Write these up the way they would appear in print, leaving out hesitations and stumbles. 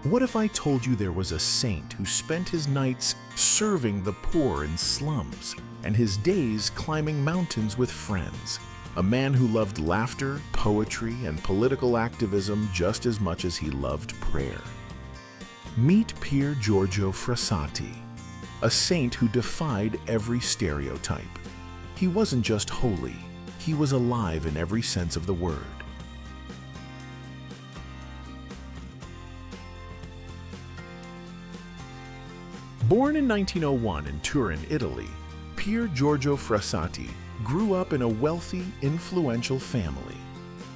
What if I told you there was a saint who spent his nights serving the poor in slums and his days climbing mountains with friends? A man who loved laughter, poetry, and political activism just as much as he loved prayer. Meet Pier Giorgio Frassati, a saint who defied every stereotype. He wasn't just holy, he was alive in every sense of the word. Born in 1901 in Turin, Italy, Pier Giorgio Frassati grew up in a wealthy, influential family.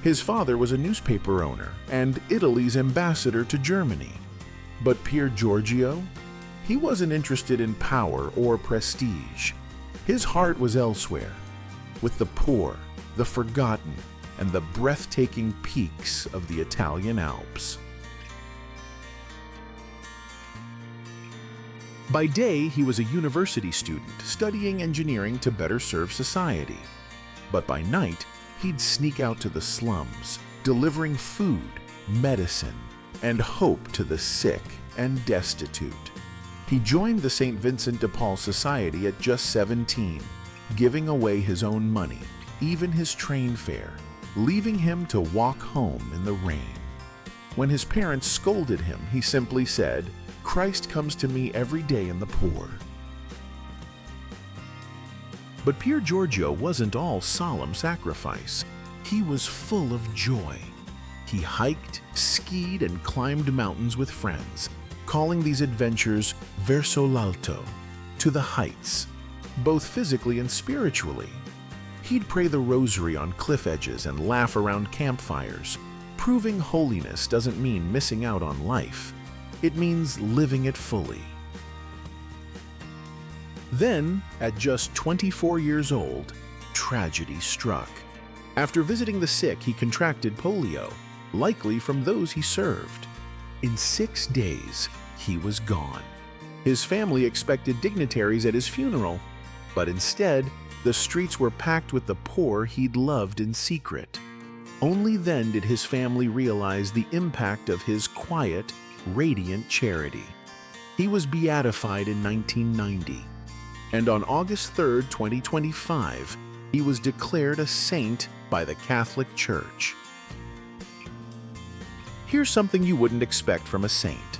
His father was a newspaper owner and Italy's ambassador to Germany. But Pier Giorgio? He wasn't interested in power or prestige. His heart was elsewhere, with the poor, the forgotten, and the breathtaking peaks of the Italian Alps. By day, he was a university student studying engineering to better serve society. But by night, he'd sneak out to the slums, delivering food, medicine, and hope to the sick and destitute. He joined the St. Vincent de Paul Society at just 17, giving away his own money, even his train fare, leaving him to walk home in the rain. When his parents scolded him, he simply said, "Christ comes to me every day in the poor." But Pier Giorgio wasn't all solemn sacrifice. He was full of joy. He hiked, skied, and climbed mountains with friends, calling these adventures Verso, to the heights, both physically and spiritually. He'd pray the Rosary on cliff edges and laugh around campfires, proving holiness doesn't mean missing out on life. It means living it fully. Then, at just 24 years old, tragedy struck. After visiting the sick, he contracted polio, likely from those he served. In 6 days, he was gone. His family expected dignitaries at his funeral, but instead, the streets were packed with the poor he'd loved in secret. Only then did his family realize the impact of his quiet, radiant charity. He was beatified in 1990, and on August 3, 2025, he was declared a saint by the Catholic Church. Here's something you wouldn't expect from a saint.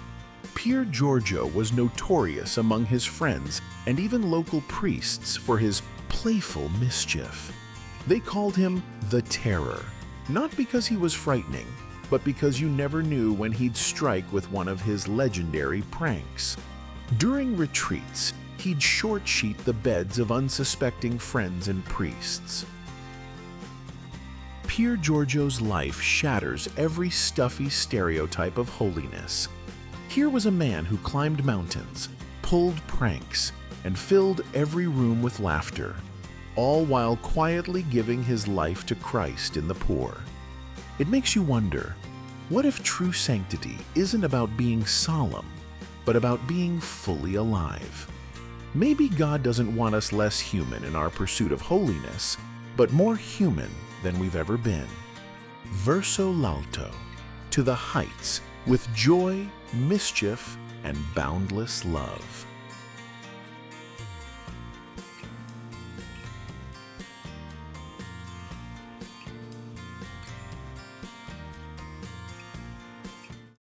Pier Giorgio was notorious among his friends and even local priests for his playful mischief. They called him the Terror, not because he was frightening, but because you never knew when he'd strike with one of his legendary pranks. During retreats, he'd short-sheet the beds of unsuspecting friends and priests. Pier Giorgio's life shatters every stuffy stereotype of holiness. Here was a man who climbed mountains, pulled pranks, and filled every room with laughter, all while quietly giving his life to Christ in the poor. It makes you wonder, what if true sanctity isn't about being solemn, but about being fully alive? Maybe God doesn't want us less human in our pursuit of holiness, but more human than we've ever been. Verso, to the heights, with joy, mischief, and boundless love.